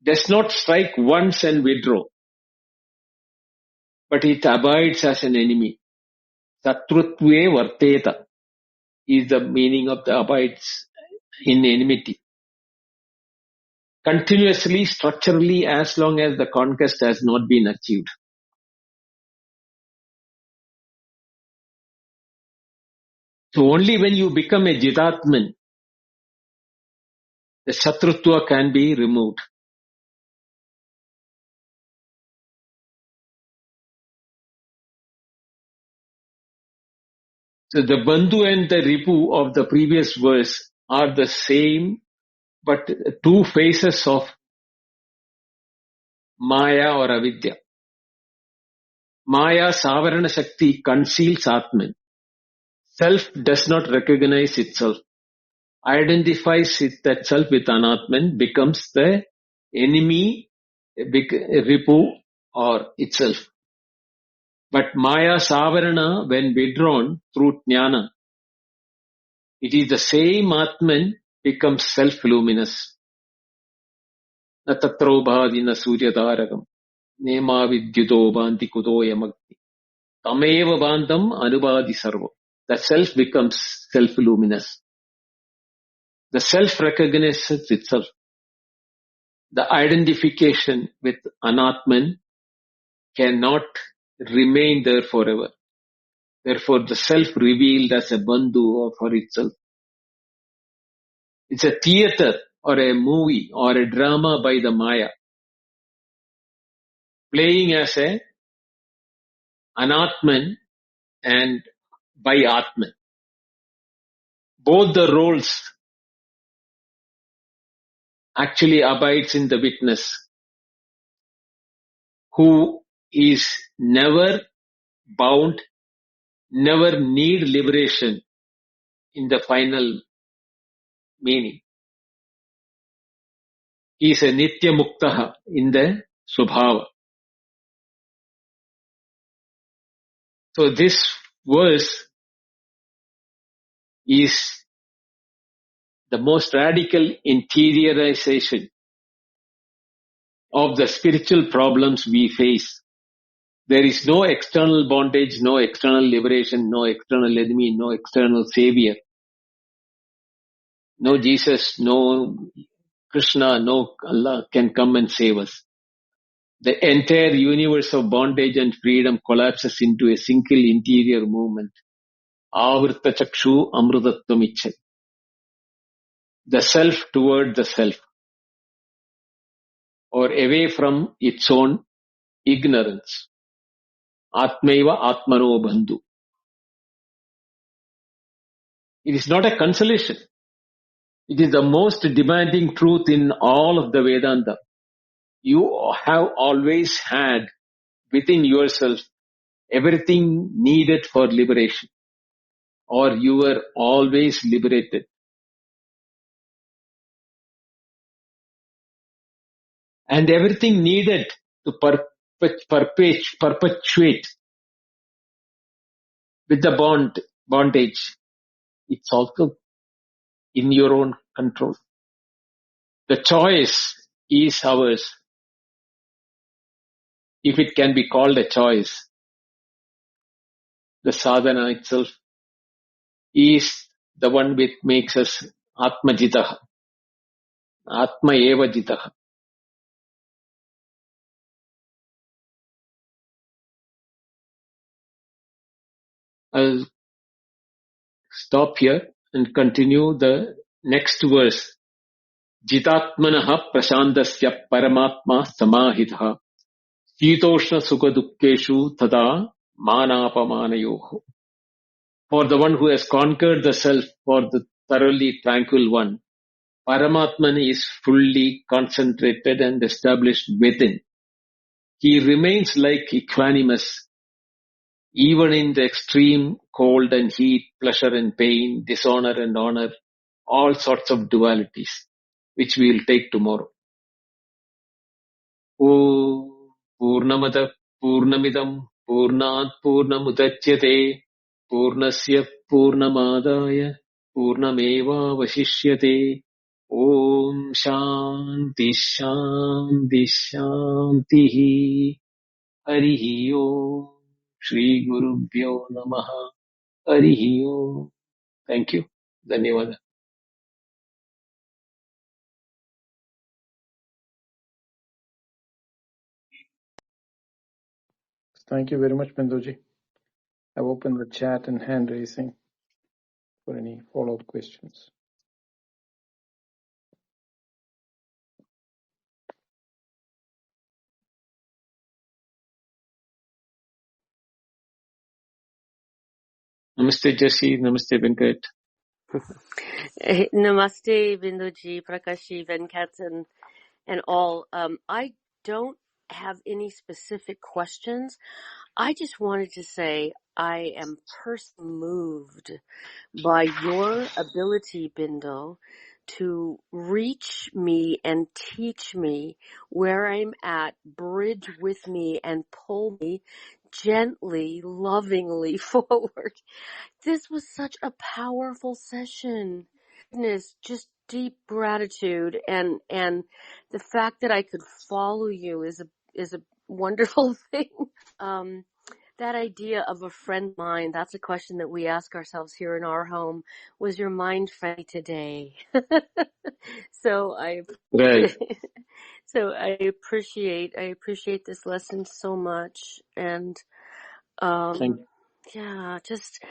does not strike once and withdraw, but it abides as an enemy. Satrutve varteta is the meaning of the abides in enmity. Continuously, structurally, as long as the conquest has not been achieved. So only when you become a jitatman, the Shatrutva can be removed. So the Bandhu and the Ripu of the previous verse are the same, but two faces of Maya or Avidya. Maya, Savarana Shakti, conceals Atman. Self does not recognize itself, identifies itself with Anatman, becomes the enemy, Ripu or itself. But Maya Savarana, when withdrawn through Jnana, it is the same Atman becomes self-luminous. Na tatro bhadina suryatarakam nema vidyuto bhanti kuto yamakti tameva bandham anubhadi sarva. The self becomes self-luminous. The self recognizes itself. The identification with Anatman cannot remain there forever. Therefore, the self revealed as a bandhu for itself. It's a theater or a movie or a drama by the Maya, playing as a Anatman and by Atman. Both the roles actually abides in the witness, who is never bound, never need liberation in the final meaning. He is a Nitya Muktaha in the Subhava. So this verse is the most radical interiorization of the spiritual problems we face. There is no external bondage, no external liberation, no external enemy, no external savior. No Jesus, no Krishna, no Allah can come and save us. The entire universe of bondage and freedom collapses into a single interior movement. Avrta chakshu amrutatvam ichchat. The self toward the self, or away from its own ignorance. Atmaiva atmano bandhu. It is not a consolation. It is the most demanding truth in all of the Vedanta. You have always had within yourself everything needed for liberation, or you were always liberated. And everything needed to perpetuate with the bondage. It's also in your own control. The choice is ours, if it can be called a choice. The sadhana itself is the one which makes us Atmajitaha, Atma eva jitaha. I'll stop here and continue the next verse. Jitatmanaha prashandasya paramatma samahitaha shitoshna sukha dukkeshu tada manapamanayoho. For the one who has conquered the self, for the thoroughly tranquil one, Paramatman is fully concentrated and established within. He remains like equanimous, even in the extreme cold and heat, pleasure and pain, dishonor and honor, all sorts of dualities, which we will take tomorrow. O Purnamada Purnamidam Purnat Purnamudachyate Purnasya Purnamadaya Purnameva Vasishyate. Om Shanti Shanti Shanti. Harihi Om. Shri Gurubhyo Namaha. Harihi Om. Thank you. Dhanyawad.
Thank you very much, Binduji. I've opened the chat and hand raising for any follow-up questions.
Namaste Jesse. Namaste Venkat.
Namaste, Binduji, Prakashi, Venkat, and all. I don't have any specific questions. I just wanted to say I am personally moved by your ability, Bindu, to reach me and teach me where I'm at, bridge with me, and pull me gently, lovingly forward. This was such a powerful session. Goodness, just deep gratitude, and the fact that I could follow you is a wonderful thing. That idea of a friend mind, that's a question that we ask ourselves here in our home. Was your mind friendly today? So
Right.
so I appreciate this lesson so much, and
Thank
yeah, just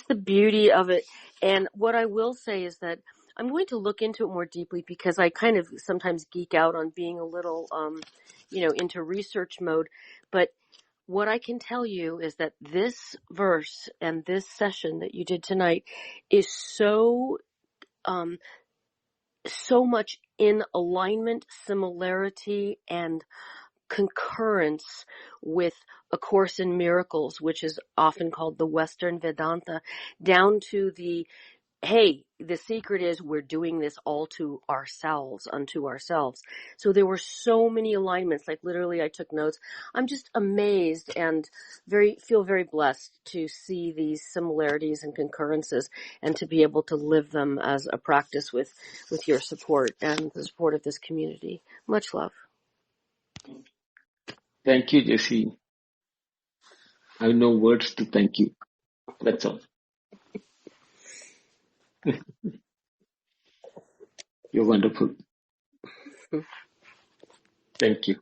the beauty of it. And what I will say is that I'm going to look into it more deeply, because I kind of sometimes geek out on being a little, into research mode. But what I can tell you is that this verse and this session that you did tonight is so much in alignment, similarity, and concurrence with A Course in Miracles, which is often called the Western Vedanta, down to the, hey, the secret is we're doing this all to ourselves, unto ourselves. So there were so many alignments, like literally I took notes. I'm just amazed and feel very blessed to see these similarities and concurrences, and to be able to live them as a practice with your support and the support of this community. Much love.
you, Jesse. I have no words to thank you. That's all. You're wonderful. Thank you.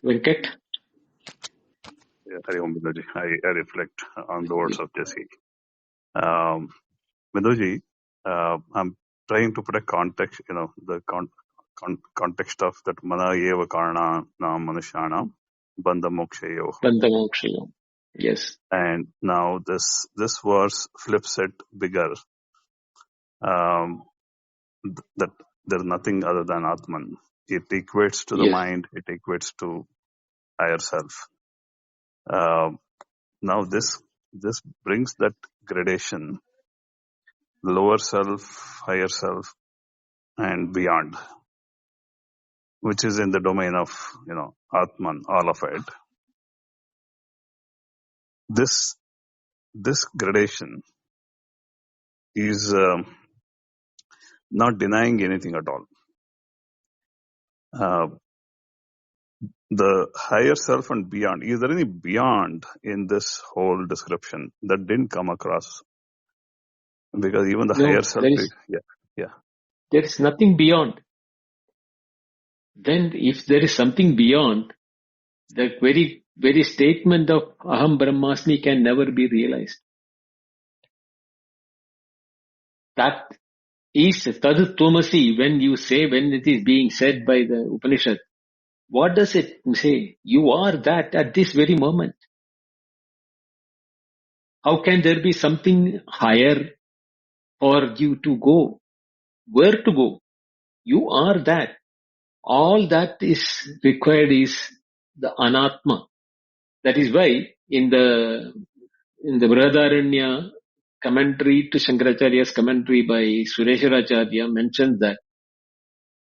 Venkat?
Yeah, Hari Om Binduji. I reflect on the words of Jesse. Binduji, I'm trying to put a context, the context of that mana eva karana na manushana bandha mokshayo.
Bandhamokshayam. Yes.
And now this verse flips it bigger, that there's nothing other than Atman. It equates to the
Yes.
mind, it equates to higher self. Now this brings that gradation, lower self, higher self, and beyond. which is in the domain of, Atman, all of it. This gradation is not denying anything at all. Uh, the higher self and beyond. Is there any beyond in this whole description that didn't come across? Because even the higher
No,
self, yeah.
there is nothing beyond. Then if there is something beyond, the very statement of Aham Brahmasmi can never be realized. That is Tad Tvamasi when it is being said by the Upanishad. What does it say? You are that at this very moment. How can there be something higher for you to go? Where to go? You are that. All that is required is the Anatma. That is why in the Brihadaranya commentary to Shankaracharya's commentary by Sureshwaracharya mentions that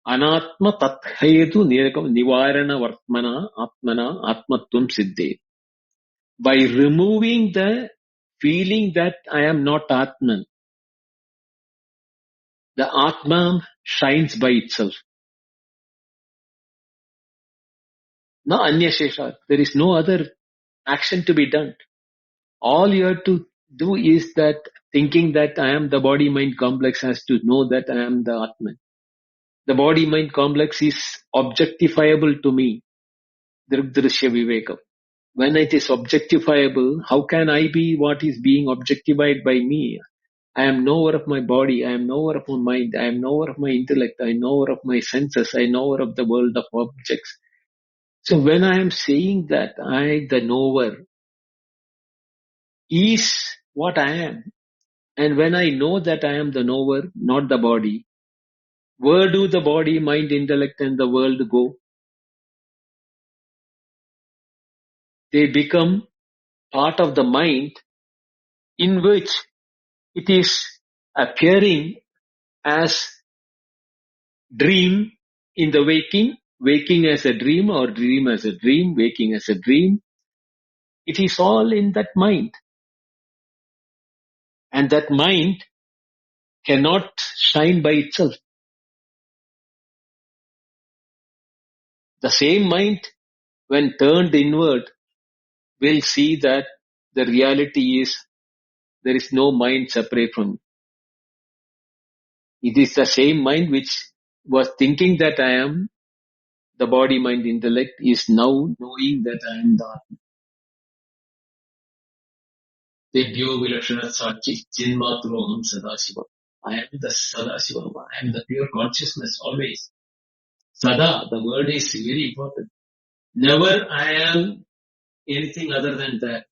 Anatma tathetu nivarana vartmana atmana atmatvam siddhe. By removing the feeling that I am not Atman, the Atman shines by itself. No anya shesha. There is no other action to be done. All you have to do is that thinking that I am the body-mind complex has to know that I am the Atman. The body-mind complex is objectifiable to me. Drishya Viveka. When it is objectifiable, how can I be what is being objectified by me? I am knower of my body, I am knower of my mind, I am knower of my intellect, I am knower of my senses, I am knower of the world of objects. So when I am saying that I, the knower, is what I am, and when I know that I am the knower, not the body, where do the body, mind, intellect and the world go? They become part of the mind in which it is appearing as dream in the waking as a dream or dream as a dream, waking as a dream. It is all in that mind. And that mind cannot shine by itself. The same mind, when turned inward, will see that the reality is there is no mind separate from it. It is the same mind which was thinking that I am the body, mind, intellect is now knowing that I am the Atma. Tebhyo Vilashana Sachi Chinmatro Sadasiva. I am the Sadasiva. I am the pure consciousness always. Sada, the word is very important. Never I am anything other than that.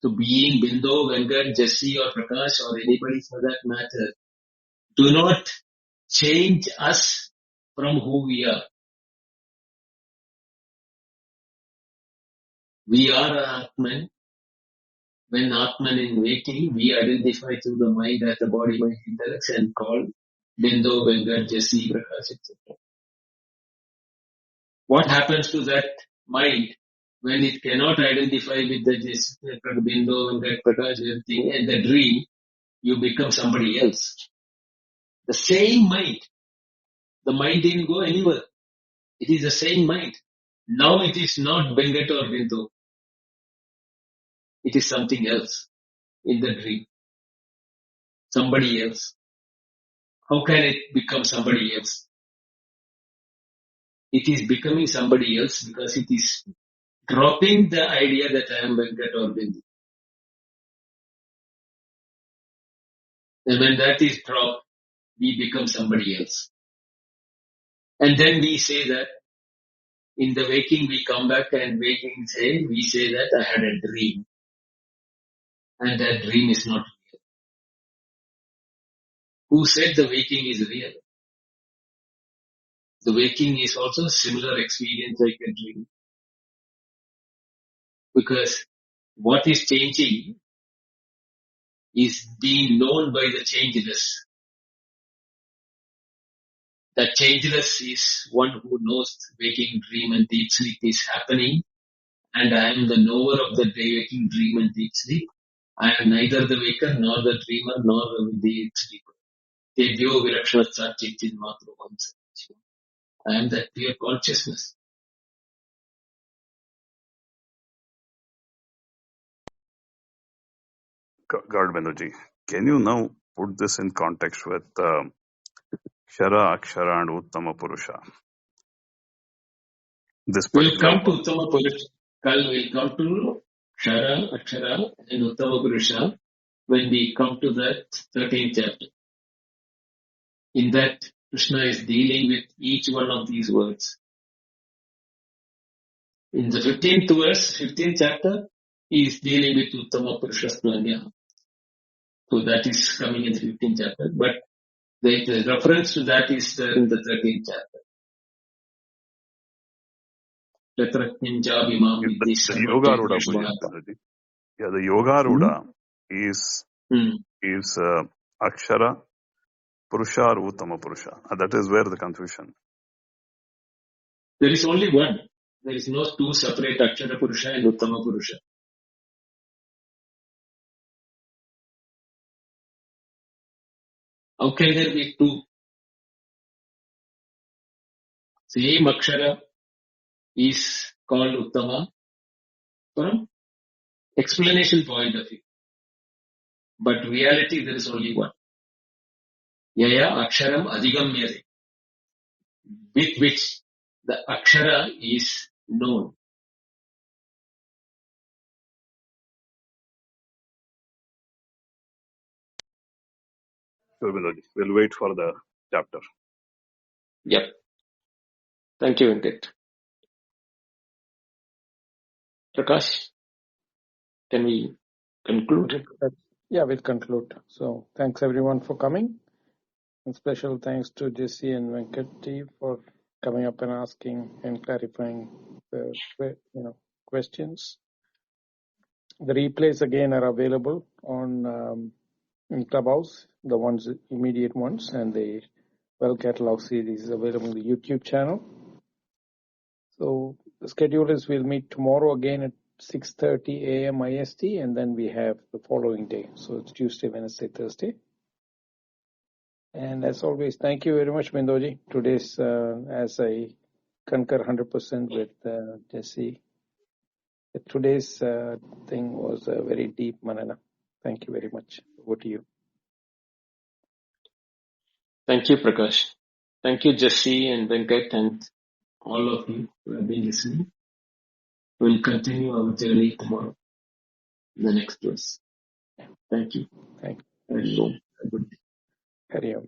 So being Bindo, Venkat, Jesse or Prakash or anybody for that matter, do not change us from who we are. We are Atman. When Atman is waking, we identify through the mind as the body, mind, intellect and call Bindo, Venkat, Jesse, Prakash, etc. What happens to that mind when it cannot identify with the Bindo, Venkat, Prakash, everything and the dream, you become somebody else. The same mind. The mind didn't go anywhere. It is the same mind. Now it is not Venkat or Bindo. It is something else in the dream. Somebody else. How can it become somebody else? It is becoming somebody else because it is dropping the idea that I am Venkat or Bindu. And when that is dropped, we become somebody else. And then we say that in the waking we come back and we say that I had a dream. And that dream is not real. Who said the waking is real? The waking is also a similar experience like a dream. Because what is changing is being known by the changeless. That changeless is one who knows waking dream and deep sleep is happening, and I am the knower of the waking dream and deep sleep. I am neither the waker nor the dreamer nor the deep sleeper. Tebyo Virakshana Chitin Matru Hamsa. I am that pure consciousness.
God Bendoji, can you now put this in context with Kshara, Akshara and Uttama Purusha? This
We'll
particular
come to
one.
Uttama Purusha. Kal will come to Kshara, Akshara and Uttama Purusha when we come to that 13th chapter. In that, Krishna is dealing with each one of these words. In the 15th verse, 15th chapter, he is dealing with Uttama Purusha Splanya. So that is coming in the 15th chapter. But the reference to that is there in the 13th chapter. Tatratninjabhimam Vidhi
The Yoga Ruda
Sarvabhyakshvara.
Bendoji. Yeah, the Yoga Ruda is Akshara, Purusha or Uttama Purusha. That is where the confusion.
There is only one. There is no two separate Akshara Purusha and Uttama Purusha. How can there be two? Same Akshara is called Uttama from explanation point of view. But reality there is only one. Yaya Aksharam Adhigamyate, with which the Akshara is known.
Sure, Bendoji. We'll wait for the chapter.
Yep. Thank you, Venkat. Prakash, can we conclude?
Yeah, we'll conclude. So thanks everyone for coming. And special thanks to Jesse and Venkati for coming up and asking and clarifying the questions. The replays again are available on in Clubhouse, the ones immediate ones, and the well catalog series is available on the YouTube channel. So the schedule is we'll meet tomorrow again at 6:30 a.m. IST, and then we have the following day. So it's Tuesday, Wednesday, Thursday. And as always, thank you very much, Bindoji. Today's, as I concur 100% with Jesse, today's thing was a very deep manana. Thank you very much. Over to you.
Thank you, Prakash. Thank you, Jesse and Venkat and all of you who have been listening. We'll continue our journey tomorrow, the next verse. Thank you.
Thank
you.
you. Hari Om.